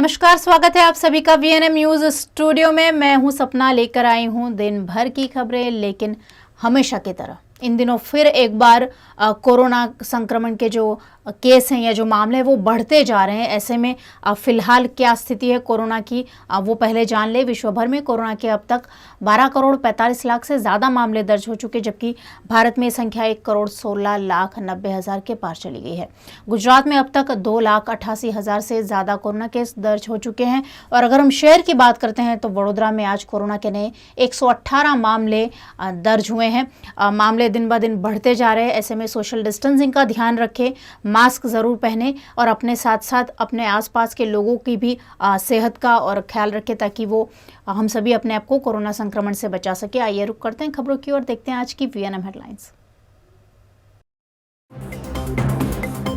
नमस्कार, स्वागत है आप सभी का वीएनएम न्यूज स्टूडियो में। मैं हूं सपना, लेकर आई हूं दिन भर की खबरें। लेकिन हमेशा की तरह इन दिनों फिर एक बार कोरोना संक्रमण के जो केस हैं या जो मामले हैं वो बढ़ते जा रहे हैं। ऐसे में फिलहाल क्या स्थिति है कोरोना की वो पहले जान ले। विश्व भर में कोरोना के अब तक 12 करोड़ 45 लाख से ज़्यादा मामले दर्ज हो चुके, जबकि भारत में संख्या 1 करोड़ 16 लाख 90 हज़ार के पार चली गई है। गुजरात में अब तक 2 लाख 88 हज़ार से ज़्यादा कोरोना केस दर्ज हो चुके हैं। और अगर हम शहर की बात करते हैं तो वडोदरा में आज कोरोना के नए 118 मामले दर्ज हुए हैं। मामले दिन ब दिन बढ़ते जा रहे हैं। ऐसे में सोशल डिस्टेंसिंग का ध्यान रखें, मास्क ज़रूर पहने और अपने साथ साथ अपने आसपास के लोगों की भी सेहत का और ख्याल रखें, ताकि वो हम सभी अपने आप को कोरोना संक्रमण से बचा सके। आइए रुक करते हैं खबरों की ओर, देखते हैं आज की वीएनएम हेडलाइंस।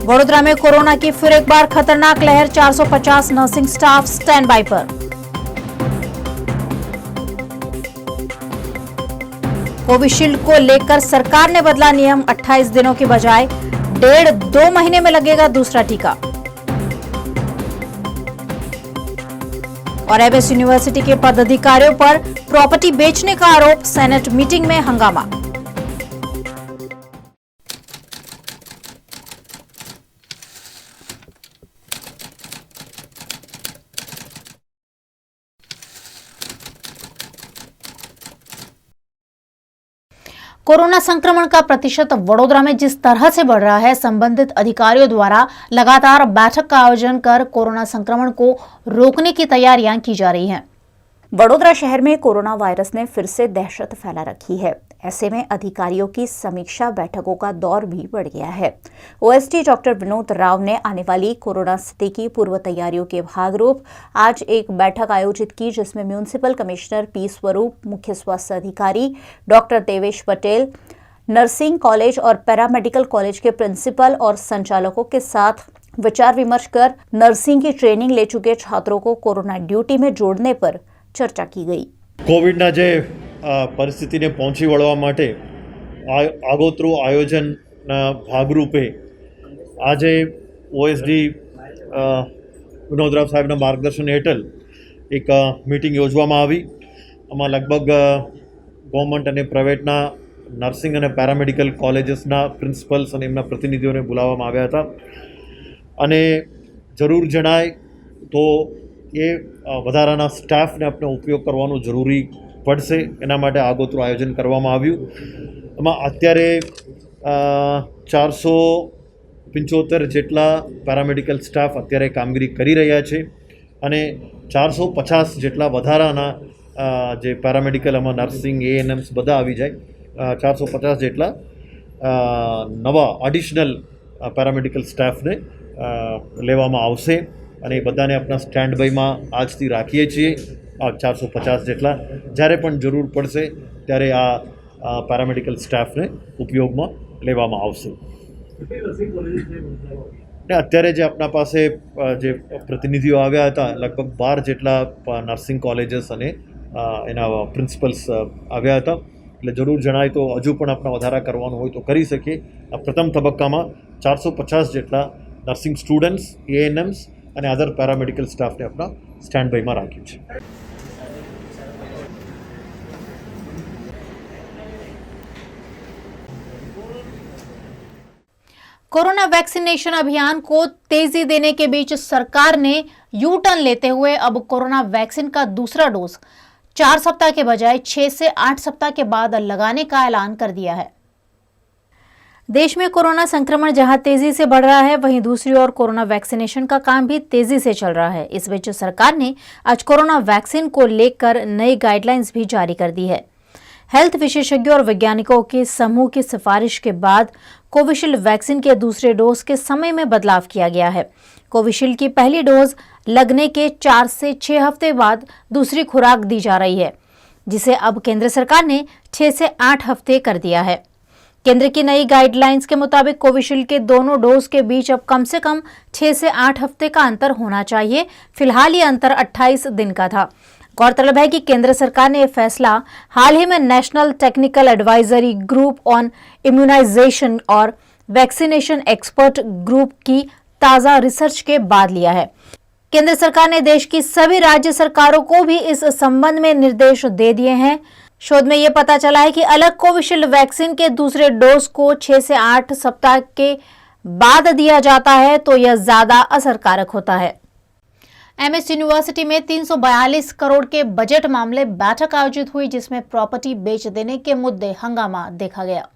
वडोदरा में कोरोना की फिर एक बार खतरनाक लहर, 450 नर्सिंग स्टाफ स्टैंड बाय पर। कोविशील्ड को लेकर सरकार ने बदला नियम, 28 दिनों की बजाय 1.5-2 महीने में लगेगा दूसरा टीका। और एमएस यूनिवर्सिटी के पदाधिकारियों पर प्रॉपर्टी बेचने का आरोप, सेनेट मीटिंग में हंगामा। कोरोना संक्रमण का प्रतिशत वडोदरा में जिस तरह से बढ़ रहा है, संबंधित अधिकारियों द्वारा लगातार बैठक का आयोजन कर कोरोना संक्रमण को रोकने की तैयारियां की जा रही हैं। वडोदरा शहर में कोरोना वायरस ने फिर से दहशत फैला रखी है। ऐसे में अधिकारियों की समीक्षा बैठकों का दौर भी बढ़ गया है। ओएसडी डॉक्टर विनोद राव ने आने वाली कोरोना स्थिति की पूर्व तैयारियों के भागरूप आज एक बैठक आयोजित की, जिसमें म्यूनिसिपल कमिश्नर पी स्वरूप, मुख्य स्वास्थ्य अधिकारी doctor Devesh Patel, nursing college और पैरामेडिकल कॉलेज के प्रिंसिपल और संचालकों के साथ विचार विमर्श कर नर्सिंग की ट्रेनिंग ले चुके छात्रों को कोरोना ड्यूटी में जोड़ने पर चर्चा की गई। कोविडना जे परिस्थितिने पહોंची वळवा माटे आगोतरू आयोजनना भागरूपे आज ओएसडी विनोदराव साहेबना मार्गदर्शन हेठळ एक मीटिंग योजवामां आवी। आमां लगभग गवर्नमेंट अने प्राइवेटना नर्सिंग अने पेरामेडिकल कॉलेजेसना प्रिंसिपल्स अने एमना प्रतिनिधिओने बोलाववामां आव्या हता अने जरूर जणाय तो એ વધારાના સ્ટાફને આપણે ઉપયોગ કરવાનો જરૂરી પડશે, એના માટે આગોતરું આયોજન કરવામાં આવ્યું। એમાં અત્યારે 475 જેટલા પેરામેડિકલ સ્ટાફ અત્યારે કામગીરી કરી રહ્યા છે અને 450 જેટલા વધારાના જે પેરામેડિકલ આમાં નર્સિંગ એએનએમ્સ બધા આવી જાય, 450 જેટલા નવા એડિશનલ પેરામેડિકલ સ્ટાફને લેવામાં આવશે અને એ બધાને આપણા સ્ટેન્ડ બાયમાં આજથી રાખીએ છીએ। 450 જેટલા જ્યારે પણ જરૂર પડશે ત્યારે આ પેરામેડિકલ સ્ટાફને ઉપયોગમાં લેવામાં આવશે। ને અત્યારે જે આપણા પાસે જે પ્રતિનિધિઓ આવ્યા હતા, લગભગ 12 જેટલા નર્સિંગ કોલેજીસ અને એના પ્રિન્સિપલ્સ આવ્યા હતા। એટલે જરૂર જણાય તો હજુ પણ આપણા વધારા કરવાનું હોય તો કરી શકીએ। આ પ્રથમ તબક્કામાં 450 જેટલા નર્સિંગ સ્ટુડન્ટ્સ, એએનએમ્સ અને અધર પેરામેડિકલ સ્ટાફને આપણા સ્ટેન્ડ બાયમાં રાખ્યું છે। कोरोना वैक्सीनेशन अभियान को तेजी देने के बीच सरकार ने यू टर्न लेते हुए अब कोरोना वैक्सीन का दूसरा डोज 4 सप्ताह के बजाय 6 से 8 सप्ताह के बाद लगाने का ऐलान कर दिया है। देश में कोरोना संक्रमण जहां तेजी से बढ़ रहा है, वहीं दूसरी ओर कोरोना वैक्सीनेशन का काम भी तेजी से चल रहा है। इस बीच सरकार ने आज कोरोना वैक्सीन को लेकर नई गाइडलाइंस भी जारी कर दी है। हेल्थ विशेषज्ञों और वैज्ञानिकों के समूह की सिफारिश के बाद कोविशील्ड वैक्सीन के दूसरे डोज के समय में बदलाव किया गया है। कोविशील्ड की पहली डोज लगने के 4 से 6 हफ्ते बाद दूसरी खुराक दी जा रही है, जिसे अब केंद्र सरकार ने 6 से 8 हफ्ते कर दिया है। केंद्र की नई गाइडलाइंस के मुताबिक कोविशील्ड के दोनों डोज के बीच अब कम से कम 6 से 8 हफ्ते का अंतर होना चाहिए। फिलहाल ये अंतर 28 दिन का था। गौरतलब है कि केंद्र सरकार ने यह फैसला हाल ही में national technical advisory group on immunisation और वैक्सीनेशन एक्सपर्ट ग्रुप की ताज़ा रिसर्च के बाद लिया है। केंद्र सरकार ने देश की सभी राज्य सरकारों को भी इस संबंध में निर्देश दे दिए हैं। शोध में ये पता चला है कि अलग कोविशील्ड वैक्सीन के दूसरे डोज को 6 से 8 सप्ताह के बाद दिया जाता है तो यह ज्यादा असरकारक होता है। एमएस यूनिवर्सिटी में 342 करोड़ के बजट मामले बैठक आयोजित हुई, जिसमें प्रॉपर्टी बेच देने के मुद्दे हंगामा देखा गया।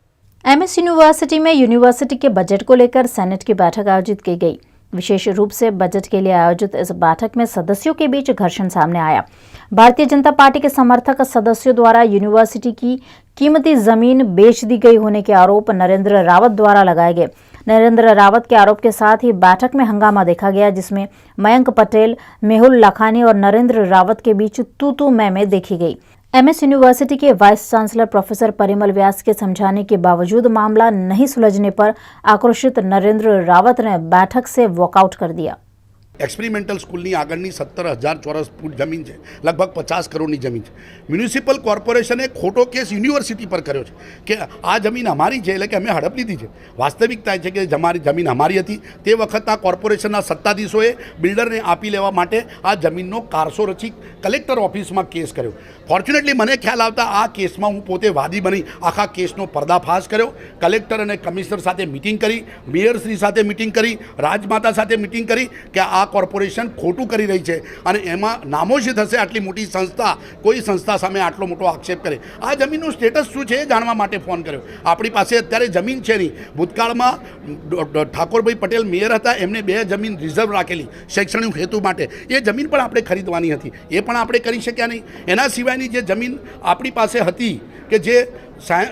एमएस यूनिवर्सिटी में यूनिवर्सिटी के बजट को लेकर सेनेट की बैठक आयोजित की गई। विशेष रूप से बजट के लिए आयोजित इस बैठक में सदस्यों के बीच घर्षण सामने आया। भारतीय जनता पार्टी के समर्थक सदस्यों द्वारा यूनिवर्सिटी की कीमती जमीन बेच दी गई होने के आरोप नरेंद्र रावत द्वारा लगाए गए। नरेंद्र रावत के आरोप के साथ ही बैठक में हंगामा देखा गया, जिसमें मयंक पटेल, मेहुल लखानी और नरेंद्र रावत के बीच तू मैं देखी गई। एमएस यूनिवर्सिटी के वाइस चांसलर प्रोफेसर परिमल व्यास के समझाने के बावजूद मामला नहीं सुलझने पर आक्रोशित नरेंद्र रावत ने बैठक से वॉकआउट कर दिया। एक्सपेरिमेंटल स्कूलની આગળની 17,000 ચોરસ ફૂટ જમીન છે, લગભગ 50 કરોડની જમીન છે. મ્યુનિસિપલ કોર્પોરેશને ખોટો કેસ યુનિવર્સિટી પર કર્યો છે કે આ જમીન અમારી છે, એટલે કે અમે હડપ લીધી છે. વાસ્તવિકતા એ છે કે અમારી જમીન અમારી હતી. તે વખતના કોર્પોરેશનના સત્તાધીશોએ બિલ્ડરને આપી લેવા માટે આ જમીનનો કારસો રચી કલેક્ટર ઓફિસમાં કેસ કર્યો. ફોર્ચ્યુનેટલી મને ખ્યાલ આવતા આ કેસમાં હું પોતે વાદી બની આખા કેસનો પર્દાફાશ કર્યો. કલેક્ટર અને કમિશનર સાથે મિટિંગ કરી, મેયરશ્રી સાથે મિટિંગ કરી, રાજમાતા સાથે મિટિંગ કરી કે આ કોર્પોરેશન ખોટું કરી રહી છે અને એમાં નામોશી થશે આટલી મોટી સંસ્થા કોઈ સંસ્થા સામે આટલો મોટો આક્ષેપ કરે. આ જમીનનું સ્ટેટસ શું છે એ જાણવા માટે ફોન કર્યો. આપણી પાસે અત્યારે જમીન છે નહીં. ભૂતકાળમાં ઠાકોરભાઈ પટેલ મેયર હતા, એમને 2 જમીન રિઝર્વ રાખેલી શૈક્ષણિક હેતુ માટે. એ જમીન પણ આપણે ખરીદવાની હતી, એ પણ આપણે કરી શક્યા નહીં. એના સિવાયની જે જમીન આપણી પાસે હતી કે જે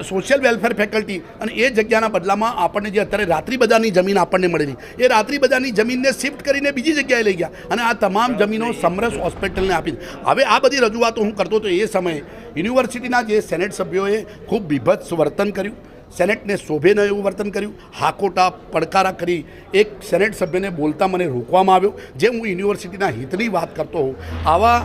સોશિયલ વેલફેર ફેકલ્ટી અને એ જગ્યાના બદલામાં આપણને જે અત્યારે રાત્રિ બજારની જમીન આપણને મળેલી, એ રાત્રિ બજારની જમીનને શિફ્ટ કરીને બીજી જગ્યાએ લઈ ગયા અને આ તમામ જમીનો સમરસ હોસ્પિટલને આપી. હવે આ બધી રજૂઆતો હું કરતો તો એ સમયે યુનિવર્સિટીના જે સેનેટ સભ્યોએ ખૂબ બીભત્સ વર્તન કર્યું. સેનેટને શોભે ન એવું વર્તન કર્યું. હાકોટા પડકારા કરી એક સેનેટ સભ્યને બોલતા મને રોકવામાં આવ્યો. જે હું યુનિવર્સિટીના હિતની વાત કરતો હોઉં, આવા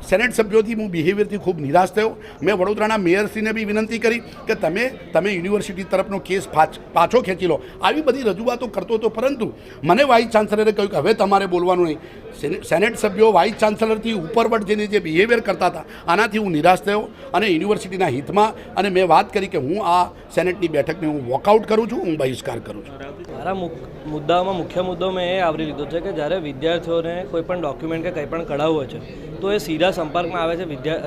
સેનેટ સભ્યોથી હું બિહેવિયરથી ખૂબ નિરાશ થયો. મેં વડોદરાના મેયરશ્રીને બી વિનંતી કરી કે તમે યુનિવર્સિટી તરફનો કેસ પાછો ખેંચી લો. આવી બધી રજૂઆતો કરતો હતો, પરંતુ મને વાઇસ ચાન્સલરે કહ્યું કે હવે તમારે બોલવાનું નહીં. સેનેટ સભ્યો વાઇસ ચાન્સલરથી ઉપરવટ જઈને જે બિહેવિયર કરતા હતા, આનાથી હું નિરાશ થયો અને યુનિવર્સિટીના હિતમાં અને મેં વાત કરી કે હું આ સેનેટની બેઠકને હું વોકઆઉટ કરું છું, હું બહિષ્કાર કરું છું. મારા મુદ્દામાં મુખ્ય મુદ્દો મેં એ આવરી લીધો છે કે જ્યારે વિદ્યાર્થીઓને કોઈ પણ ડોક્યુમેન્ટ કે કંઈ પણ કઢાવવું હોય છે તો એ સીધા સંપર્કમાં આવે છે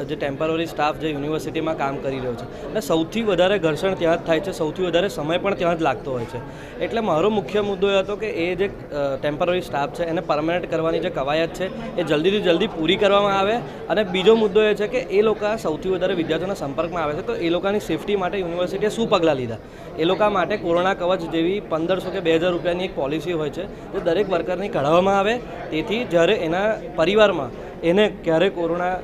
જે ટેમ્પરરી સ્ટાફ જે યુનિવર્સિટીમાં કામ કરી રહ્યો છે, અને સૌથી વધારે ઘર્ષણ ત્યાં જ થાય છે, સૌથી વધારે સમય પણ ત્યાં જ લાગતો હોય છે. એટલે મારો મુખ્ય મુદ્દો એ હતો કે એ જે ટેમ્પરરી સ્ટાફ છે એને પરમનન્ટ કરવાની જે કવાયત છે એ જલ્દીથી જલ્દી પૂરી કરવામાં આવે. અને બીજો મુદ્દો એ છે કે એ લોકો સૌથી વધારે વિદ્યાર્થીઓના સંપર્કમાં આવે છે તો એ લોકોની સેફટી માટે યુનિવર્સિટીએ શું પગલાં લીધા. એ લોકો માટે કોરોના કવચ જેવી 1500 કે 2000 રૂપિયાની એક પોલિસી હોય છે જે દરેક વર્કરની કઢાવવામાં આવે, તેથી જ્યારે એના પરિવારમાં એને ક્યારે કોરોના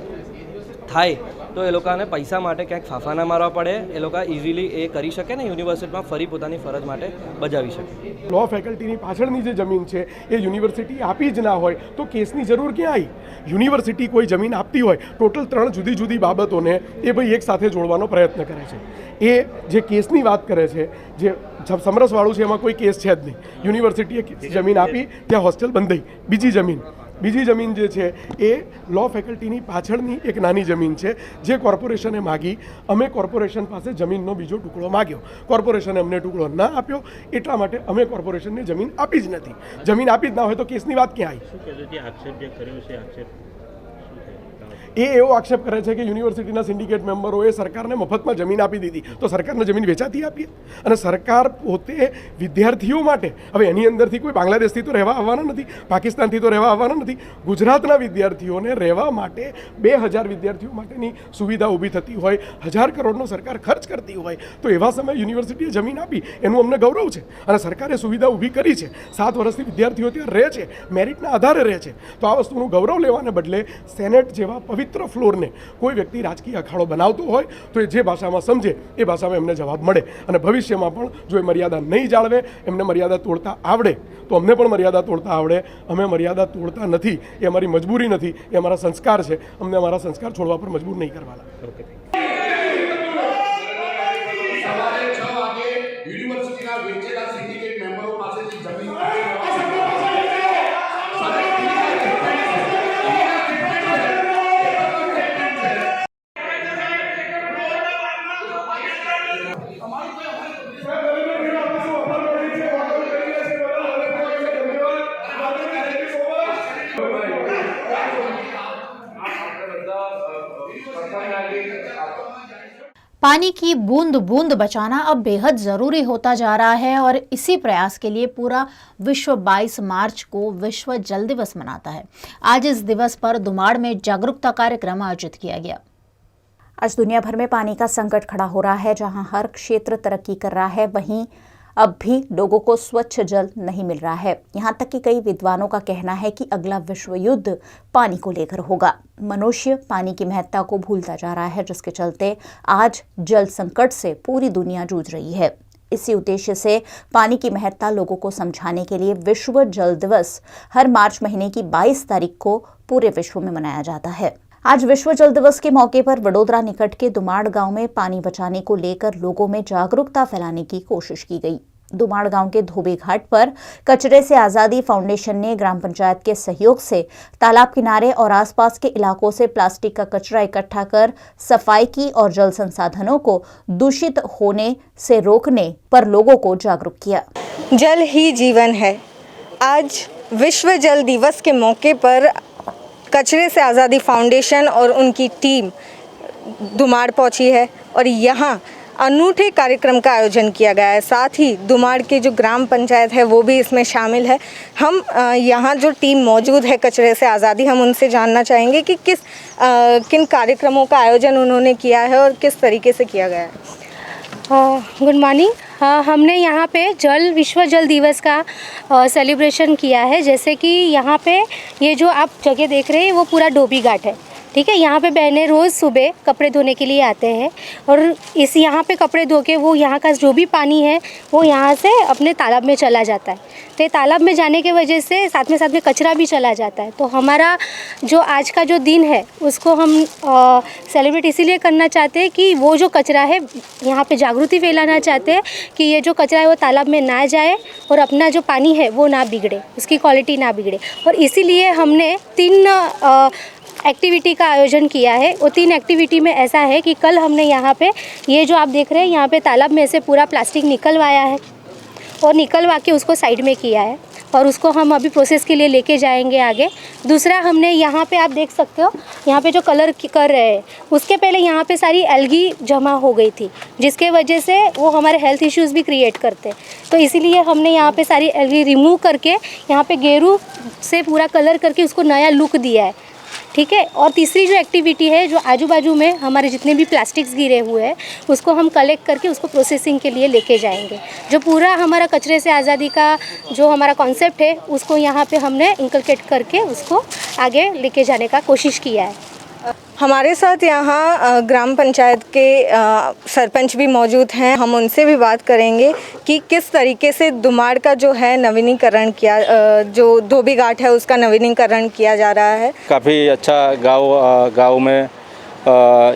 થાય તો એ લોકોને પૈસા માટે ક્યાંક ફાંફા ના મારવા પડે, એ લોકો ઇઝીલી એ કરી શકે ને યુનિવર્સિટીમાં ફરી પોતાની ફરજ માટે બજાવી શકે. લો ફેકલ્ટીની પાછળની જે જમીન છે એ યુનિવર્સિટી આપી જ ના હોય તો કેસની જરૂર ક્યાં આવી? યુનિવર્સિટી કોઈ જમીન આપતી હોય, ટોટલ 3 જુદી જુદી બાબતોને એ ભાઈ એક સાથે જોડવાનો પ્રયત્ન કરે છે. એ જે કેસની વાત કરે છે, જે સમરસવાળું છે, એમાં કોઈ કેસ છે જ નહીં. યુનિવર્સિટીએ જમીન આપી, ત્યાં હોસ્ટેલ બંધાઈ. બીજી જમીન જે છે એ લો ફેકલ્ટીની પાછળની એક નાની જમીન છે જે કોર્પોરેશને માગી. અમે કોર્પોરેશન પાસે જમીનનો બીજો ટુકડો માગ્યો, કોર્પોરેશને અમને ટુકડો ના આપ્યો, એટલા માટે અમે કોર્પોરેશનને જમીન આપી જ નથી. જમીન આપી જ ના હોય તો કેસની વાત ક્યાં આવી? એ એવો આક્ષેપ કરે છે કે યુનિવર્સિટીના સિન્ડિકેટ મેમ્બરોએ સરકારને મફતમાં જમીન આપી દીધી, તો સરકારને જમીન વેચાતી આપીએ? અને સરકાર પોતે વિદ્યાર્થીઓ માટે, હવે એની અંદરથી કોઈ બાંગ્લાદેશથી તો રહેવા આવવાના નથી, પાકિસ્તાનથી તો રહેવા આવવાના નથી, ગુજરાતના વિદ્યાર્થીઓને રહેવા માટે 2000 વિદ્યાર્થીઓ માટેની સુવિધા ઊભી થતી હોય, 1000 કરોડનો સરકાર ખર્ચ કરતી હોય, તો એવા સમયે યુનિવર્સિટીએ જમીન આપી એનું અમને ગૌરવ છે. અને સરકારે સુવિધા ઊભી કરી છે, 7 વર્ષથી વિદ્યાર્થીઓ ત્યાં રહે છે, મેરિટના આધારે રહે છે. તો આ વસ્તુનું ગૌરવ લેવાને બદલે સેનેટ જેવા પવિત્ર ફ્લોરને કોઈ વ્યક્તિ રાજકીય અખાડો બનાવતો હોય તો એ જે ભાષામાં સમજે એ ભાષામાં એમને જવાબ મળે. અને ભવિષ્યમાં પણ જો એ મર્યાદા નહીં જાળવે, એમને મર્યાદા તોડતા આવડે તો અમને પણ મર્યાદા તોડતા આવડે. અમે મર્યાદા તોડતા નથી, એ અમારી મજબૂરી નથી, એ અમારા સંસ્કાર છે. અમને અમારા સંસ્કાર છોડવા પર મજબૂર નહીં કરવાના. યુનિવર્સિટીના વેચેલા સિન્ડિકેટ મેમ્બરો પાસેથી જમીન पानी की बूंद बूंद बचाना अब बेहद जरूरी होता जा रहा है और इसी प्रयास के लिए पूरा विश्व 22 मार्च को विश्व जल दिवस मनाता है। आज इस दिवस पर दुमाड़ में जागरूकता कार्यक्रम आयोजित किया गया। आज दुनिया भर में पानी का संकट खड़ा हो रहा है। जहां हर क्षेत्र तरक्की कर रहा है, वहीं अब भी लोगों को स्वच्छ जल नहीं मिल रहा है। यहां तक कि कई विद्वानों का कहना है कि अगला विश्व युद्ध पानी को लेकर होगा। मनुष्य पानी की महत्ता को भूलता जा रहा है, जिसके चलते आज जल संकट से पूरी दुनिया जूझ रही है। इसी उद्देश्य से पानी की महत्ता लोगों को समझाने के लिए विश्व जल दिवस हर मार्च महीने की 22 तारीख को पूरे विश्व में मनाया जाता है। आज विश्व जल दिवस के मौके पर वडोदरा निकट के दुमाड़ गांव में पानी बचाने को लेकर लोगों में जागरूकता फैलाने की कोशिश की गई। दुमाड़ गांव के धोबी घाट पर कचरे से आजादी फाउंडेशन ने ग्राम पंचायत के सहयोग से तालाब किनारे और आसपास के इलाकों से प्लास्टिक का कचरा इकट्ठा कर सफाई की और जल संसाधनों को दूषित होने से रोकने पर लोगों को जागरूक किया। जल ही जीवन है। आज विश्व जल दिवस के मौके पर कचरे से आज़ादी फाउंडेशन और उनकी टीम दुमाड़ पहुंची है और यहाँ अनूठे कार्यक्रम का आयोजन किया गया है। साथ ही दुमाड़ के जो ग्राम पंचायत है वो भी इसमें शामिल है। हम यहाँ जो टीम मौजूद है कचरे से आज़ादी, हम उनसे जानना चाहेंगे कि किन कार्यक्रमों का आयोजन उन्होंने किया है और किस तरीके से किया गया है। Good morning. हमने यहाँ पे विश्व जल दिवस का सेलिब्रेशन किया है। जैसे कि यहाँ पे ये जो आप जगह देख रहे हैं वो पूरा धोबी घाट है, ठीक है। यहाँ पे बहनें रोज़ सुबह कपड़े धोने के लिए आते हैं और इस यहाँ पे कपड़े धो के वो यहाँ का जो भी पानी है वो यहाँ से अपने तालाब में चला जाता है। तो तालाब में जाने की वजह से साथ में कचरा भी चला जाता है। तो हमारा जो आज का जो दिन है उसको हम सेलिब्रेट इसीलिए करना चाहते हैं कि वो जो कचरा है यहाँ पे जागृति फैलाना चाहते हैं कि ये जो कचरा है वो तालाब में ना जाए और अपना जो पानी है वो ना बिगड़े, उसकी क्वालिटी ना बिगड़े। और इसीलिए हमने 3 एक्टिविटी का आयोजन किया है। वो 3 एक्टिविटी में ऐसा है कि कल हमने यहाँ पे ये जो आप देख रहे हैं यहाँ पे तालाब में से पूरा प्लास्टिक निकलवाया है और निकलवा के उसको साइड में किया है और उसको हम अभी प्रोसेस के लिए लेके जाएंगे आगे। दूसरा, हमने यहाँ पे आप देख सकते हो यहाँ पे जो कलर कर रहे हैं उसके पहले यहाँ पे सारी एल्गी जमा हो गई थी, जिसके वजह से वो हमारे हेल्थ इश्यूज़ भी क्रिएट करते हैं। तो इसीलिए हमने यहाँ पे सारी एल्गी रिमूव करके यहाँ पे गेरू से पूरा कलर करके उसको नया लुक दिया है, ठीक है। और तीसरी जो एक्टिविटी है, जो आजू बाजू में हमारे जितने भी प्लास्टिक्स गिरे हुए हैं उसको हम कलेक्ट करके उसको प्रोसेसिंग के लिए लेके जाएंगे। जो पूरा हमारा कचरे से आज़ादी का जो हमारा कॉन्सेप्ट है उसको यहाँ पे हमने इंकलकेट करके उसको आगे लेके जाने का कोशिश किया है। हमारे साथ यहाँ ग्राम पंचायत के सरपंच भी मौजूद हैं। हम उनसे भी बात करेंगे कि किस तरीके से दुमाड़ का जो है नवीनीकरण किया, जो धोबी घाट है उसका नवीनीकरण किया जा रहा है। काफ़ी अच्छा गांव में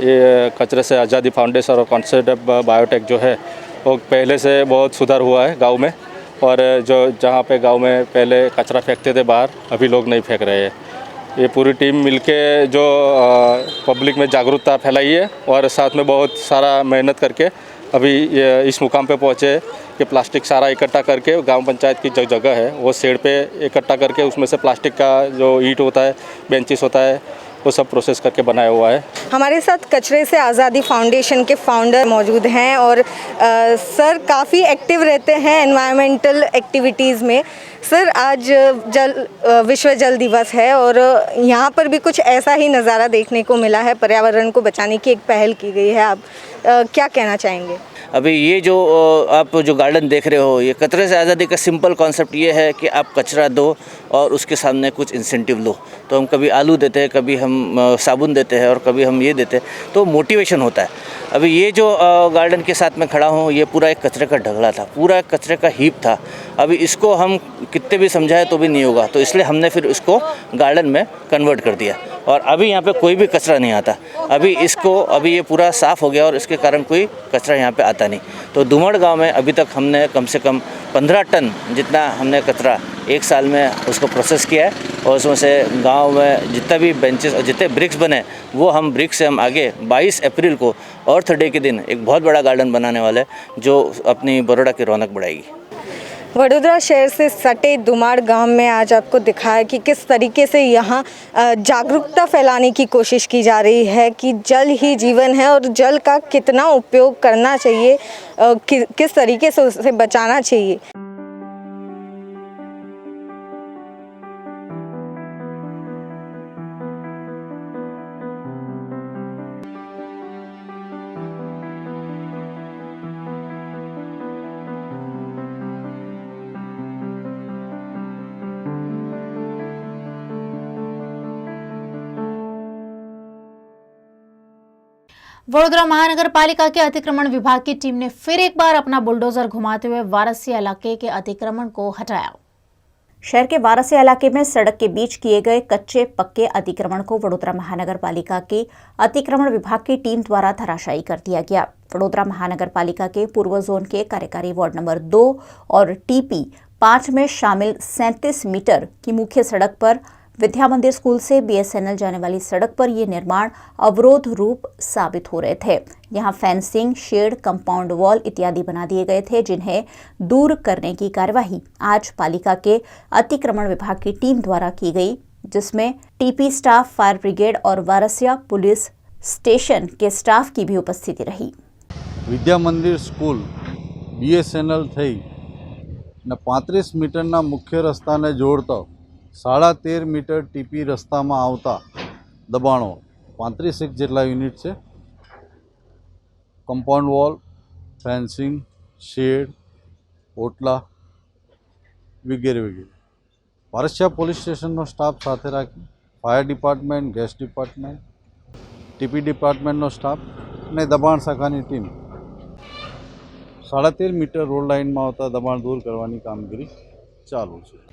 ये कचरे से आज़ादी फाउंडेशन और कॉन्सेप्ट बायोटेक जो है वो पहले से बहुत सुधार हुआ है गाँव में। और जो जहाँ पे गाँव में पहले कचरा फेंकते थे बाहर, अभी लोग नहीं फेंक रहे हैं। ये पूरी टीम मिलके जो पब्लिक में जागरूकता फैलाई है और साथ में बहुत सारा मेहनत करके अभी ये इस मुकाम पे पहुँचे कि प्लास्टिक सारा इकट्ठा करके गांव पंचायत की जो जगह है वो शेड पे इकट्ठा करके उसमें से प्लास्टिक का जो ईंट होता है, बेंचेस होता है, वो सब प्रोसेस करके बनाया हुआ है। हमारे साथ कचरे से आज़ादी फाउंडेशन के फाउंडर मौजूद हैं और सर काफ़ी एक्टिव रहते हैं एनवायरमेंटल एक्टिविटीज़ में। सर, आज विश्व जल दिवस है और यहाँ पर भी कुछ ऐसा ही नज़ारा देखने को मिला है। पर्यावरण को बचाने की एक पहल की गई है। आप क्या कहना चाहेंगे? अभी ये जो आप जो गार्डन देख रहे हो, ये कचरे से आज़ादी का सिंपल कॉन्सेप्ट ये है कि आप कचरा दो और उसके सामने कुछ इंसेंटिव लो। तो हम कभी आलू देते हैं, कभी हम साबुन देते हैं और कभी हम ये देते हैं, तो मोटिवेशन होता है। अभी ये जो गार्डन के साथ में खड़ा हूँ, ये पूरा एक कचरे का ढगला था, पूरा एक कचरे का हीप था। अभी इसको हम कितने भी समझाए तो भी नहीं होगा, तो इसलिए हमने फिर इसको गार्डन में कन्वर्ट कर दिया और अभी यहाँ पे कोई भी कचरा नहीं आता। अभी ये पूरा साफ़ हो गया और इसके कारण कोई कचरा यहाँ पे आता नहीं। तो दुमाड़ गांव में अभी तक हमने कम से कम 15 टन जितना हमने कचरा एक साल में उसको प्रोसेस किया है और उसमें से गांव में जितना भी बेंचेस और जितने ब्रिक्स बने वो हम ब्रिक्स से हम आगे 22 अप्रैल को अर्थ डे के दिन एक बहुत बड़ा गार्डन बनाने वाले हैं जो अपनी बड़ौदा की रौनक बढ़ाएगी। वडोदरा शहर से सटे दुमाड़ गांव में आज आपको दिखाया कि किस तरीके से यहाँ जागरूकता फैलाने की कोशिश की जा रही है कि जल ही जीवन है और जल का कितना उपयोग करना चाहिए, किस तरीके से उसे बचाना चाहिए। वडोदरा महानगर पालिका के अतिक्रमण विभाग की टीम ने फिर एक बार अपना बुलडोजर घुमाते हुए वारसिया इलाके के अतिक्रमण को हटाया। शहर के वारसिया इलाके में सड़क के बीच किए गए कच्चे पक्के अतिक्रमण को वडोदरा महानगर पालिका के अतिक्रमण विभाग की टीम द्वारा धराशायी कर दिया गया। वडोदरा महानगर पालिका के पूर्व जोन के कार्यकारी वार्ड नंबर 2 और टीपी 5 में शामिल 37 मीटर की मुख्य सड़क पर विद्या मंदिर स्कूल से बीएसएनएल जाने वाली सड़क पर ये निर्माण अवरोध रूप साबित हो रहे थे। यहाँ फेंसिंग, शेड, कंपाउंड वॉल इत्यादि बना दिए गए थे, जिन्हें दूर करने की कार्यवाही आज पालिका के अतिक्रमण विभाग की टीम द्वारा की गई, जिसमें टीपी स्टाफ, फायर ब्रिगेड और वारसिया पुलिस स्टेशन के स्टाफ की भी उपस्थिति रही। विद्या मंदिर स्कूल बीएसएनएल थई ने 35 मीटरना मुख्य रस्ता ने जोड़ता 13.5 मीटर टीपी रस्ता में आवता दबाणों 35 जेटला यूनिट से कंपाउंड वॉल, फेंसिंग, शेड, ओटला वगैरह वगैरह वारसिया पुलिस स्टेशन स्टाफ साथे राखी fire department, gas department, TP department staff ने दबाण शाखानी टीम 13.5 मीटर रोड लाइन में आवता दबाण दूर करवानी कामगीरी चालू है।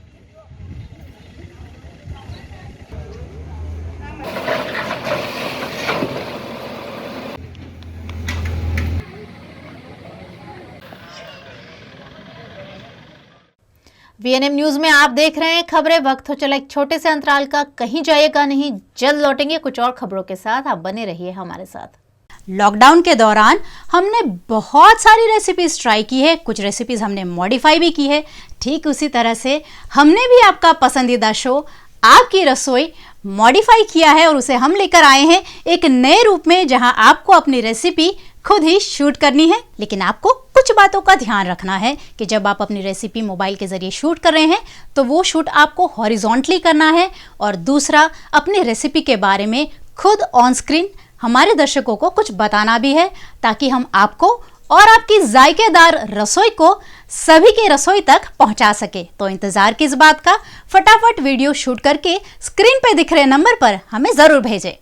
वीएनएम न्यूज में आप देख रहे हैं खबरें। वक्त हो चला एक छोटे से अंतराल का, कहीं जाइएगा नहीं, जल्द लौटेंगे कुछ और खबरों के साथ। आप बने रहिए हमारे साथ। लॉकडाउन के दौरान हमने बहुत सारी रेसिपीज ट्राई की है, कुछ रेसिपीज हमने मॉडिफाई भी की है। ठीक उसी तरह से हमने भी आपका पसंदीदा शो आपकी रसोई मॉडिफाई किया है और उसे हम लेकर आए हैं एक नए रूप में, जहां आपको अपनी रेसिपी खुद ही शूट करनी है। लेकिन आपको कुछ बातों का ध्यान रखना है कि जब आप अपनी रेसिपी मोबाइल के जरिए शूट कर रहे हैं तो वो शूट आपको हॉरिजॉन्टली करना है, और दूसरा अपनी रेसिपी के बारे में खुद ऑन स्क्रीन हमारे दर्शकों को कुछ बताना भी है, ताकि हम आपको और आपकी जायकेदार रसोई को सभी के रसोई तक पहुंचा सके। तो इंतजार किस बात का, फटाफट वीडियो शूट करके स्क्रीन पे दिख रहे नंबर पर हमें जरूर भेजें।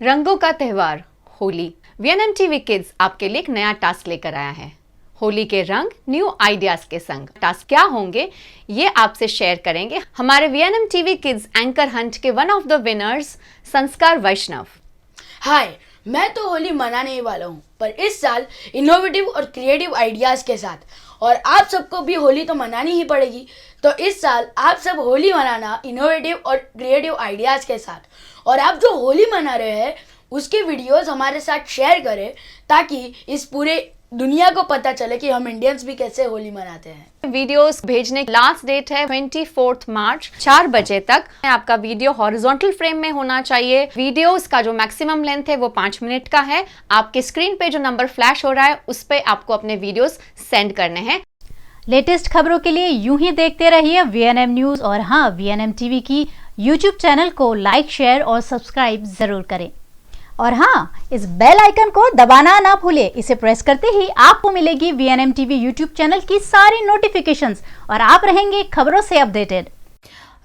रंगों का त्यौहार होली, वीएनएम टीवी किड्स आपके लिए एक नया टास्क लेकर आया है। होली के रंग न्यू आइडियाज के संग। टास्क क्या होंगे ये आपसे शेयर करेंगे हमारे VNM TV kids anchor Hunt के वन ऑफ द विनर्स संस्कार वैष्णव। हाय, मैं तो होली मनाने ही वाला हूँ, पर इस साल इनोवेटिव और क्रिएटिव आइडियाज के साथ, और आप सबको भी होली तो मनानी ही पड़ेगी। तो इस साल आप सब होली मनाना इनोवेटिव और क्रिएटिव आइडियाज के साथ, और आप जो होली मना रहे हैं उसके वीडियोस हमारे साथ शेयर करें, ताकि इस पूरे दुनिया को पता चले कि हम इंडियंस भी कैसे होली मनाते हैं। वीडियोस भेजने की लास्ट डेट है 24 मार्च 4 बजे तक। आपका वीडियो हॉरिजॉन्टल फ्रेम में होना चाहिए। वीडियोस का जो मैक्सिमम लेंथ है वो 5 मिनट का है। आपके स्क्रीन पे जो नंबर फ्लैश हो रहा है उस पे आपको अपने वीडियोस सेंड करने हैं। लेटेस्ट खबरों के लिए यूं ही देखते रहिए वीएनएम न्यूज, और हाँ, वीएनएम टीवी की यूट्यूब चैनल को लाइक, शेयर और सब्सक्राइब जरूर करें। और हाँ, इस बेल आइकन को दबाना ना भूलें। इसे प्रेस करते ही आपको मिलेगी वीएनएम टीवी यूट्यूब चैनल की सारी नोटिफिकेशंस और आप रहेंगे खबरों से updated.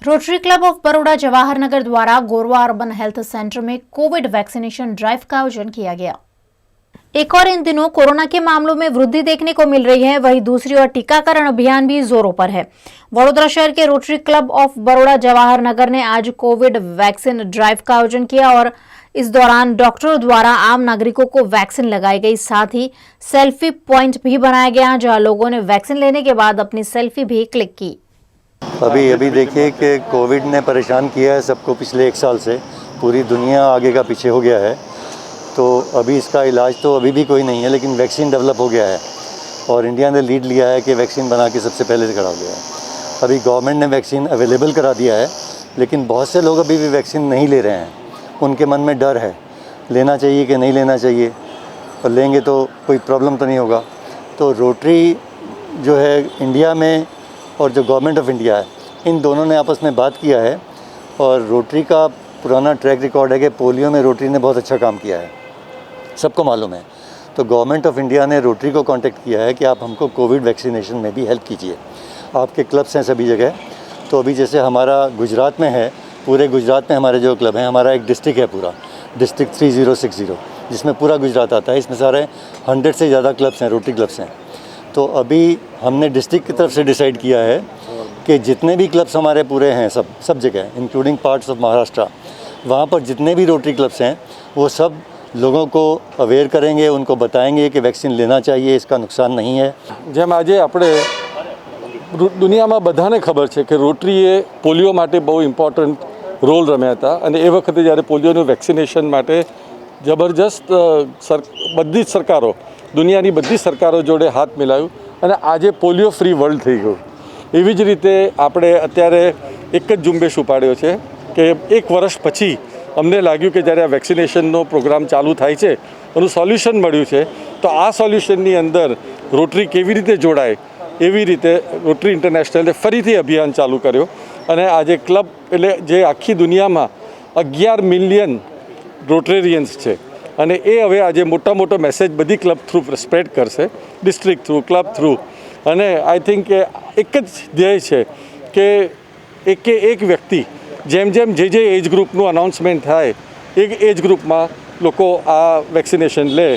Rotary Club of Baroda Jawahar Nagar द्वारा गोरवा अर्बन हेल्थ सेंटर में कोविड वैक्सीनेशन ड्राइव का आयोजन किया गया। एक और इन दिनों कोरोना के मामलों में वृद्धि देखने को मिल रही है, वहीं दूसरी ओर टीकाकरण अभियान भी जोरों पर है। वडोदरा शहर के Rotary Club of Baroda Jawahar Nagar ने आज कोविड वैक्सीन ड्राइव का आयोजन किया और इस दौरान डॉक्टरों द्वारा आम नागरिकों को वैक्सीन लगाई गई। साथ ही सेल्फी पॉइंट भी बनाया गया, जहां लोगों ने वैक्सीन लेने के बाद अपनी सेल्फी भी क्लिक की। अभी देखिए कि कोविड ने परेशान किया है सबको पिछले 1 साल से। पूरी दुनिया आगे का पीछे हो गया है, तो अभी इसका इलाज तो अभी भी कोई नहीं है, लेकिन वैक्सीन डेवलप हो गया है और इंडिया ने लीड लिया है कि वैक्सीन बना के सबसे पहले करा दिया है। अभी गवर्नमेंट ने वैक्सीन अवेलेबल करा दिया है, लेकिन बहुत से लोग अभी भी वैक्सीन नहीं ले रहे हैं। उनके मन में डर है, लेना चाहिए कि नहीं लेना चाहिए, और लेंगे तो कोई प्रॉब्लम तो नहीं होगा। तो रोटरी जो है इंडिया में और जो गवर्नमेंट ऑफ इंडिया है, इन दोनों ने आपस में बात किया है, और रोटरी का पुराना ट्रैक रिकॉर्ड है कि पोलियो में रोटरी ने बहुत अच्छा काम किया है, सबको मालूम है। तो गवर्नमेंट ऑफ इंडिया ने रोटरी को कांटेक्ट किया है कि आप हमको कोविड वैक्सीनेशन में भी हेल्प कीजिए। आपके क्लब्स हैं सभी जगह, तो अभी जैसे हमारा गुजरात में है, पूरे गुजरात में हमारे जो क्लब हैं, हमारा एक डिस्ट्रिक्ट है पूरा, डिस्ट्रिक्ट 3060, जिसमें पूरा गुजरात आता है। इसमें सारे 100 से ज़्यादा क्लब्स हैं, रोटरी क्लब्स हैं। तो अभी हमने डिस्ट्रिक्ट की तरफ से डिसाइड किया है कि जितने भी क्लब्स हमारे पूरे हैं, सब जगह इंक्लूडिंग पार्ट्स ऑफ महाराष्ट्र, वहाँ पर जितने भी रोटरी क्लब्स हैं वो सब लोगों को अवेयर करेंगे, उनको बताएंगे कि वैक्सीन लेना चाहिए, इसका नुकसान नहीं है। જેમ આજે આપણે દુનિયામાં બધાને ખબર છે કે રોટરીએ પોલિયો માટે બહુ ઇમ્પોર્ટન્ટ રોલ રમ્યા હતા, અને એ વખતે જ્યારે પોલિયોનું વેક્સિનેશન માટે જબરજસ્ત બધી જ સરકારો, દુનિયાની બધી સરકારો જોડે હાથ મિલાવ્યું અને આજે પોલિયો ફ્રી વર્લ્ડ થઈ ગયું। એવી જ રીતે આપણે અત્યારે એક જ ઝુંબેશ ઉપાડ્યો છે કે 1 વર્ષ પછી અમને લાગ્યું કે જ્યારે આ વેક્સિનેશનનો પ્રોગ્રામ ચાલુ થાય છે એનું સોલ્યુશન મળ્યું છે, તો આ સોલ્યુશનની અંદર રોટરી કેવી રીતે જોડાય, એવી રીતે રોટરી ઇન્ટરનેશનલે ફરીથી અભિયાન ચાલુ કર્યો, અને આજે ક્લબ એટલે જે આખી દુનિયામાં 11 મિલિયન રોટેરિયન્સ છે, અને એ હવે આજે મોટો મેસેજ બધી ક્લબ થ્રુ સ્પ્રેડ કરશે, ડિસ્ટ્રિક્ટ થ્રુ, ક્લબ થ્રુ। અને આઈ થિંક કે એક જ ધ્યેય છે કે એકે એક વ્યક્તિ જેમ જે એજ ગ્રુપનું અનાઉન્સમેન્ટ થાય, એ એજ ગ્રુપમાં લોકો આ વેક્સિનેશન લે,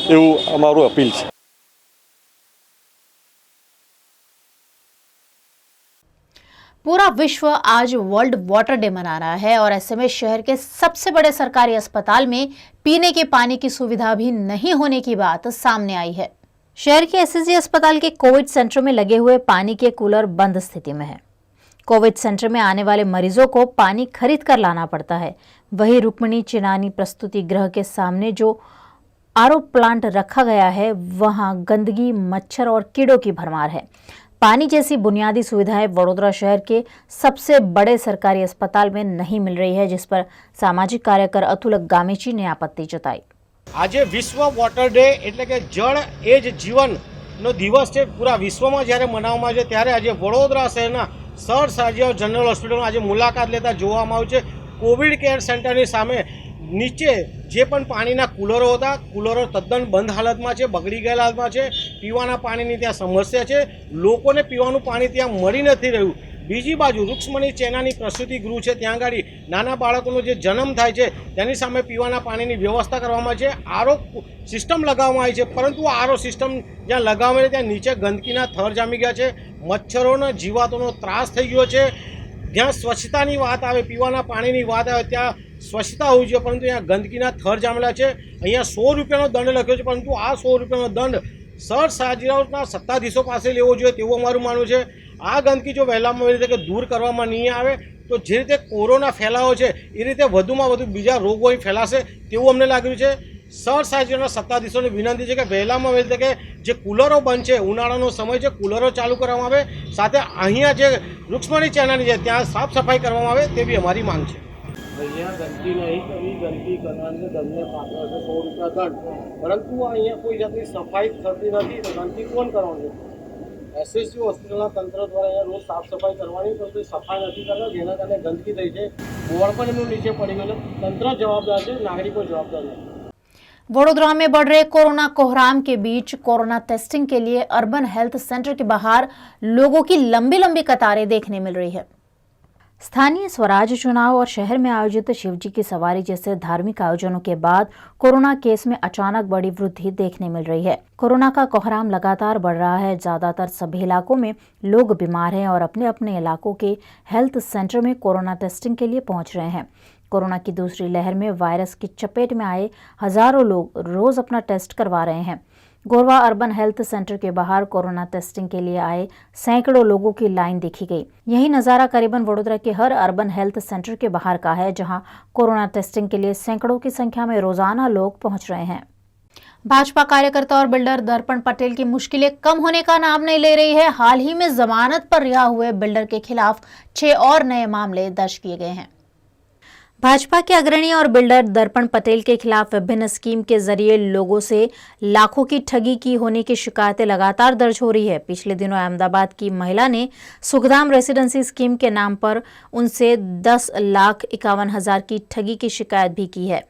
એવું અમારું અપીલ છે। पूरा विश्व आज वर्ल्ड वाटर डे मना रहा है और ऐसे में शहर के सबसे बड़े सरकारी अस्पताल में पीने के पानी की सुविधा भी नहीं होने की बात सामने आई है। शहर के एसएसजी अस्पताल के कोविड सेंटर में लगे हुए पानी के कूलर बंद स्थिति में है। कोविड सेंटर में आने वाले मरीजों को पानी खरीद कर लाना पड़ता है। वही रुक्मिणी चिनानी प्रस्तुति गृह के सामने जो आरओ प्लांट रखा गया है, वहां गंदगी, मच्छर और कीड़ों की भरमार है। पानी जैसी बुनियादी सुविधाएं वडोदरा शहर के सबसे बड़े सरकारी अस्पताल में नहीं मिल रही है, जिस पर सामाजिक कार्यकर अतुल गामेची ने आपत्ति जताई। आज विश्व वॉटर डे एटले के जल एज जीवन नो दिवस है। पूरा विश्व में जयरे मनाववामां आवे छे त्यारे आज वडोदरा शहरना सर साजिया जनरल होस्पिटल में आज मुलाकात लेता जोवामां आव्युं छे। कोविड केयर सेंटरनी सामे नीचे जे पण पाणीना कूलरो हता, कूलरो तद्दन बंद हालतमां छे, बगड़ी गयेला हालतमां छे। पीवाना पाणीनी त्यां समस्या छे, लोकोने पीवानुं पाणी त्यां मळी नथी रह्युं। बीजी बाजु रुक्ष्मणी चेनानी प्रसूति गृह है, त्यां आगाड़ी नाना बाळकोनो जे जन्म थाय छे तेनी सामे पीवाना पाणीनी व्यवस्था करवामां छे। आरो सिस्टम लगाववामां आवी छे, परंतु आरो सिस्टम ज्यां लगाववामां त्यां नीचे गंदकीना थर जामी गया छे, मच्छरोनो जीवातोनो त्रास थई गयो छे। ज्यां स्वच्छतानी वात आवे, पीवाना पाणीनी वात आवे त्यां स्वच्छता होवी जोईए, परंतु अहींया गंदकीना थर जामेला छे। अहींया 100 रूपियानो दंड लख्यो छे, परंतु आ 100 रूपियानो दंड सर साजिरावना सत्ताधीशो पासे लेवो जोईए तेवुं अमारुं मानवुं छे। आ गंदकी जो वहेलामां वहेली तके दूर करवामां नहीं आवे तो जे रीते कोरोना फैलावो छे ए रीते वधुमां वधु बीजा रोगो फैलाशे तेवुं अमने लागी रह्युं छे। सर साजिरावना सत्ताधीशोने विनंती छे के वहेलामां वहेली तके जे कूलरो बंध छे, उनाळानो समय छे, कूलरो चालू करवामां आवे, साथे अहींया जे रुक्ष्मणी चेनानी छे त्यां साफ सफाई करवामां आवे तेवी अमारी मांग छे। अहींया गंदकी नहीं करवी, गंदकी करवाने दंडने पात्र छे 100 रूपिया दंड, परंतु अहींया कोई जातनी सफाई थती नथी तो गंदकी कोण करवानुं? एसएसजी होस्पिटलना तंत्र द्वारा अहींया रोज साफ सफाई करवानी, परंतु सफाई नहीं करता, जेना कारणे गंदकी थई छे। बोर्ड पण एमनुं नीचे पड़ी गयुं, तंत्र जवाबदार छे, नागरिको जवाबदार नहीं। वडोदरा में बढ़ रहे कोरोना कोहराम के बीच कोरोना टेस्टिंग के लिए अर्बन हेल्थ सेंटर के बाहर लोगों की लंबी लंबी कतारें देखने मिल रही है। स्थानीय स्वराज चुनाव और शहर में आयोजित शिवजी की सवारी जैसे धार्मिक आयोजनों के बाद कोरोना केस में अचानक बड़ी वृद्धि देखने मिल रही है। कोरोना का कोहराम लगातार बढ़ रहा है। ज्यादातर सभी इलाकों में लोग बीमार हैं और अपने अपने इलाकों के हेल्थ सेंटर में कोरोना टेस्टिंग के लिए पहुंच रहे हैं। कोरोना की दूसरी लहर में वायरस की चपेट में आए हजारों लोग रोज अपना टेस्ट करवा रहे हैं। गोरवा अर्बन हेल्थ सेंटर के बाहर कोरोना टेस्टिंग के लिए आए सैकड़ों लोगों की लाइन देखी गई। यही नजारा करीबन वडोदरा के हर अर्बन हेल्थ सेंटर के बाहर का है, जहां कोरोना टेस्टिंग के लिए सैकड़ों की संख्या में रोजाना लोग पहुंच रहे हैं। भाजपा कार्यकर्ता और बिल्डर दर्पण पटेल की मुश्किलें कम होने का नाम नहीं ले रही है। हाल ही में जमानत पर रिहा हुए बिल्डर के खिलाफ 6 और नए मामले दर्ज किए गए हैं। भाजपा के अग्रणी और बिल्डर दर्पण पटेल के खिलाफ विभिन्न स्कीम के जरिए लोगों से लाखों की ठगी की होने की शिकायतें लगातार दर्ज हो रही है। पिछले दिनों अहमदाबाद की महिला ने सुखधाम रेसिडेंसी स्कीम के नाम पर उनसे 10,51,000 की ठगी की शिकायत भी की है।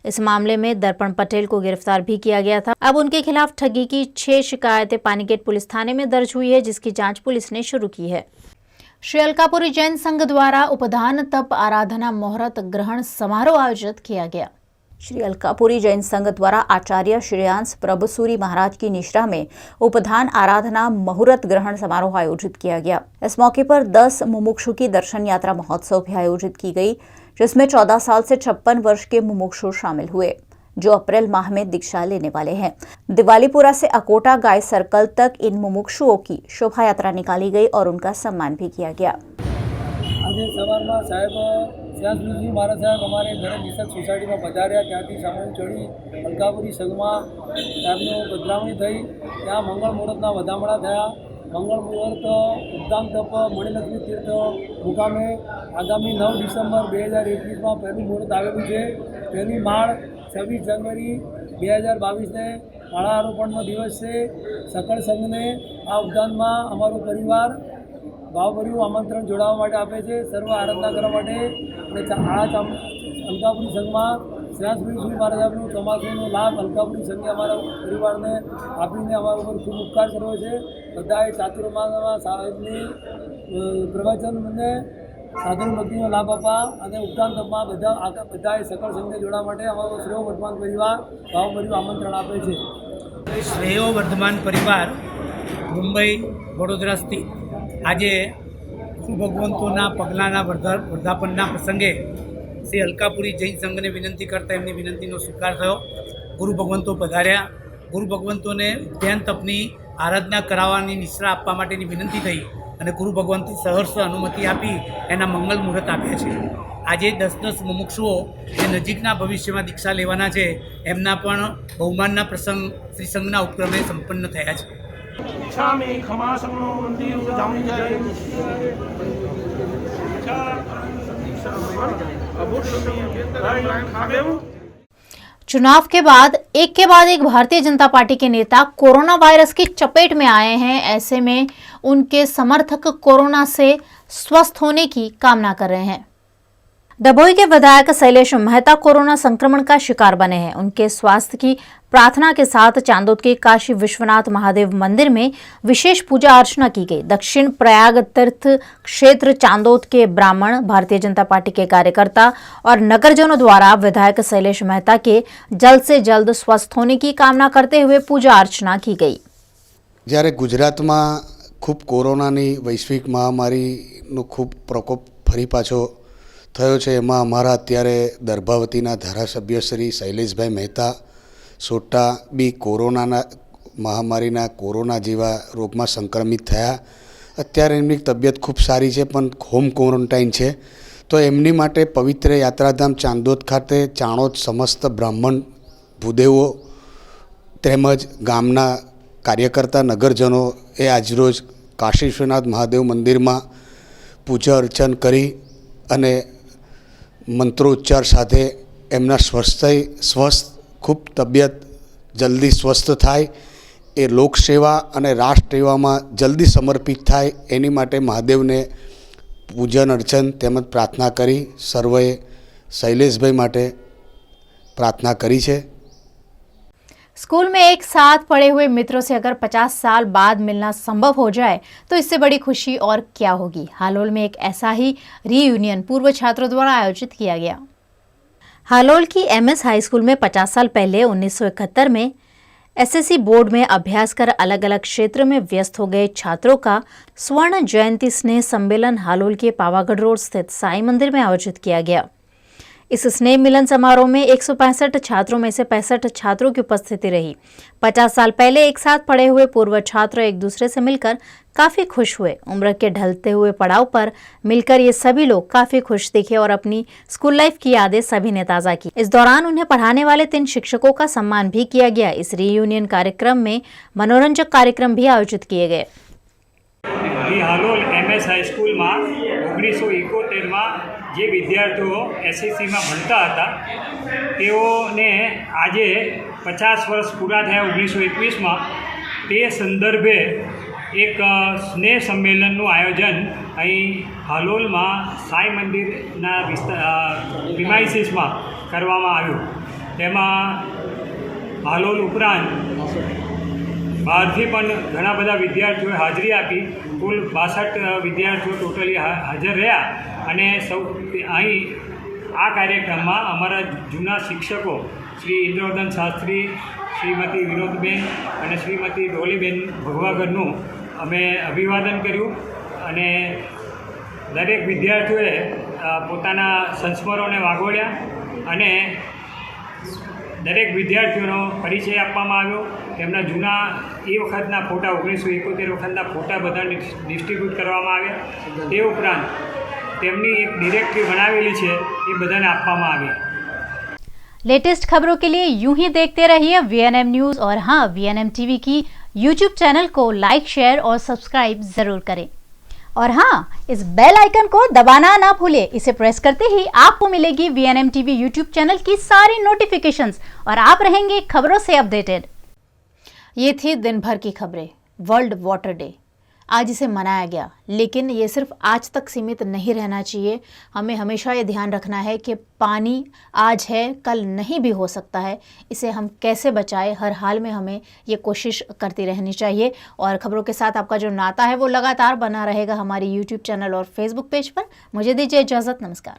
इस मामले में दर्पण पटेल को गिरफ्तार भी किया गया था। अब उनके खिलाफ ठगी की 6 शिकायतें पानीगेट पुलिस थाने में दर्ज हुई है, जिसकी जांच पुलिस ने शुरू की है। श्री अलकापुरी जैन संघ द्वारा उपधान तप आराधना मुहूर्त ग्रहण समारोह आयोजित किया गया। श्री अलकापुरी जैन संघ द्वारा आचार्य श्रेयांश प्रभुसूरी महाराज की निश्रा में उपधान आराधना मुहूर्त ग्रहण समारोह आयोजित किया गया। इस मौके पर 10 मुमुक्षु की दर्शन यात्रा महोत्सव भी आयोजित की गई, जिसमें 14 साल से 56 वर्ष के मुमुक्षु शामिल हुए, जो अप्रैल माह में दीक्षा लेने वाले हैं। दिवालीपुरा से अकोटा गाय सर्कल तक इन मुमुक्षुओं की शोभा यात्रा निकाली गई और उनका सम्मान भी किया गया। આજે સવારમાં સાહેબ શ્યાસજી મહારાજ સાહેબ અમારે ઘરે નિસક સોસાયટીમાં પધાર્યા, ત્યાંથી સામૂહિક ચડી અલકાપુરી સંઘમાં સાહેબનો પધરામણી થઈ। ત્યાં મંગળ મુહૂર્તના વધામણા થયા। મંગળ મુહૂર્ત ઉદ્દામ તપ મણિલક્ષ્મી તીર્થ મુકામે આગામી 9 ડિસેમ્બર 2021માં પહેલું મુહૂર્ત આવેલું છે। તેની માળ 26 જાન્યુઆરી 2022ને માળા આરોપણનો દિવસ છે। સકળ સંઘને આ ઉદ્યાનમાં અમારો પરિવાર ભાવભર્યું આમંત્રણ જોડાવા માટે આપે છે। સર્વ આરાધના કરવા માટે અને આ અલકાપુરી સંઘમાં શ્રેયાસજી મહારાજનો ચોમાસુનો લાભ અલકાપુરી સંઘે અમારા પરિવારને આપીને અમારા ઉપર ખૂબ ઉપકાર કર્યો છે। બધાએ ચાતુર્માસમાં સાહેબની પ્રવચનને સાધન ભક્તિનો લાભ આપવા અને ઉપદાન તપમાં બધાએ સકળ સંઘને જોડાવા માટે અમારો શ્રેયો વર્ધમાન પરિવાર ભાવભર્યું આમંત્રણ આપે છે। શ્રેયો વર્ધમાન પરિવાર મુંબઈ વડોદરા સ્થિત આજે ગુરુ ભગવંતોના પગલાંના વર્ધાપનના પ્રસંગે શ્રી અલકાપુરી જૈન સંઘને વિનંતી કરતાં એમની વિનંતીનો સ્વીકાર થયો। ગુરુ ભગવંતો પધાર્યા। ગુરુ ભગવંતોને ધ્યાન તપની આરાધના કરાવવાની નિશ્રા આપવા માટેની વિનંતી થઈ અને ગુરુ ભગવંતે સહર્ષ અનુમતિ આપી એના મંગલ મુહૂર્ત આપ્યા છે। આજે 10 મુમુક્ષુઓ જે નજીકના ભવિષ્યમાં દીક્ષા લેવાના છે એમના પણ બહુમાનના પ્રસંગ શ્રી સંઘના ઉપક્રમે સંપન્ન થયા છે। चुनाव के बाद एक भारतीय जनता पार्टी के नेता कोरोना वायरस की चपेट में आए हैं। ऐसे में उनके समर्थक कोरोना से स्वस्थ होने की कामना कर रहे हैं। डभोई के विधायक शैलेश मेहता कोरोना संक्रमण का शिकार बने हैं। उनके स्वास्थ्य की प्रार्थना के साथ चांदोद के काशी विश्वनाथ महादेव मंदिर में विशेष पूजा अर्चना की गई। दक्षिण प्रयाग तीर्थ क्षेत्र चांदोद के ब्राह्मण, भारतीय जनता पार्टी के कार्यकर्ता और नगरजनों द्वारा विधायक शैलेश मेहता के जल्द से जल्द स्वस्थ होने की कामना करते हुए पूजा अर्चना की गई। જ્યારે ગુજરાતમાં ખૂબ કોરોનાની વૈશ્વિક મહામારીનો ખૂબ પ્રકોપ ફરી પાછો થયો છે, એમાં અમારા અત્યારે દર્ભાવતીના ધારાસભ્ય શ્રી શૈલેષભાઈ મહેતા સોટા બી કોરોનાના મહામારીના કોરોના જેવા રોગમાં સંક્રમિત થયા। અત્યારે એમની તબિયત ખૂબ સારી છે, પણ હોમ ક્વોરન્ટાઇન છે। તો એમની માટે પવિત્ર યાત્રાધામ ચાંદોદ ખાતે ચાણોદ સમસ્ત બ્રાહ્મણ ભૂદેવો તેમજ ગામના કાર્યકર્તા નગરજનોએ આજરોજ કાશી વિશ્વનાથ મહાદેવ મંદિરમાં પૂજા અર્ચન કરી અને મંત્રોચ્ચાર સાથે એમના સ્વસ્થ ખૂબ તબિયત જલ્દી સ્વસ્થ થાય, એ લોકસેવા અને રાષ્ટ્ર સેવામાં જલ્દી સમર્પિત થાય એની માટે મહાદેવને પૂજન અર્ચન તેમજ પ્રાર્થના કરી સર્વે શૈલેષભાઈ માટે પ્રાર્થના કરી છે। स्कूल में एक साथ पढ़े हुए मित्रों से अगर 50 साल बाद मिलना संभव हो जाए तो इससे बड़ी खुशी और क्या होगी। हालोल में एक ऐसा ही रीयूनियन पूर्व छात्रों द्वारा आयोजित किया गया। हालोल की एमएस हाई स्कूल में 50 साल पहले 1971 में एसएससी बोर्ड में अभ्यास कर अलग अलग क्षेत्र में व्यस्त हो गए छात्रों का स्वर्ण जयंती स्नेह सम्मेलन हालोल के पावागढ़ रोड स्थित साईं मंदिर में आयोजित किया गया। इस स्नेह मिलन समारोह में 165 छात्रों में से 65 छात्रों की उपस्थिति रही। 50 साल पहले एक साथ पढ़े हुए पूर्व छात्र एक दूसरे से मिलकर काफी खुश हुए। उम्र के ढलते हुए पड़ाव पर मिलकर ये सभी लोग काफी खुश दिखे और अपनी स्कूल लाइफ की यादें सभी ने ताजा की। इस दौरान उन्हें पढ़ाने वाले 3 शिक्षकों का सम्मान भी किया गया। इस रीयूनियन कार्यक्रम में मनोरंजक कार्यक्रम भी आयोजित किए गए। હાલોલ MS હાઈસ્કૂલમાં 1971માં જે વિદ્યાર્થીઓ SSCમાં ભણતા હતા તેઓને આજે 50 વર્ષ પૂરા થયા 1921માં તે સંદર્ભે એક સ્નેહ સંમેલનનું આયોજન અહીં હાલોલમાં સાઈ મંદિરના પ્રિમાઇસીસમાં કરવામાં આવ્યું। તેમાં હાલોલ ઉપરાંત બહારથી પણ ઘણા બધા વિદ્યાર્થીઓએ હાજરી આપી। કુલ 62 વિદ્યાર્થીઓ ટોટલી હાજર રહ્યા અને સૌ અહીં આ કાર્યક્રમમાં અમારા જૂના શિક્ષકો શ્રી ઇન્દ્રવર્ધન શાસ્ત્રી, શ્રીમતી વિનોદબેન અને શ્રીમતી ડોલીબેન ભગવાગરનું અમે અભિવાદન કર્યું અને દરેક વિદ્યાર્થીઓએ પોતાના સંસ્મરોને વાગોળ્યા અને દરેક વિદ્યાર્થીઓનો પરિચય આપવામાં આવ્યો। તેમના જૂના એ વખતના ફોટા 1971 વખતના ફોટા બધા ડિસ્ટ્રીબ્યુટ કરવામાં આવ્યા। તે ઉપરાંત તેમની એક ડિરેક્ટરી બનાવેલી છે એ બધાને આપવામાં આવી। लेटेस्ट खबरों के लिए यूं ही देखते रहिए VNM न्यूज़ और हाँ VNM टीवी की यूट्यूब चैनल को लाइक, शेयर और सब्सक्राइब जरूर करें। और हाँ, इस बेल आइकन को दबाना ना भूलिए। इसे प्रेस करते ही आपको मिलेगी VNM टीवी यूट्यूब चैनल की सारी नोटिफिकेशंस और आप रहेंगे खबरों से अपडेटेड। ये थी दिन भर की खबरें। वर्ल्ड वाटर डे आज इसे मनाया गया, लेकिन ये सिर्फ आज तक सीमित नहीं रहना चाहिए। हमें हमेशा ये ध्यान रखना है कि पानी आज है, कल नहीं भी हो सकता है। इसे हम कैसे बचाएं, हर हाल में हमें ये कोशिश करती रहनी चाहिए। और खबरों के साथ आपका जो नाता है वो लगातार बना रहेगा हमारी यूट्यूब चैनल और फेसबुक पेज पर। मुझे दीजिए इजाज़त, नमस्कार।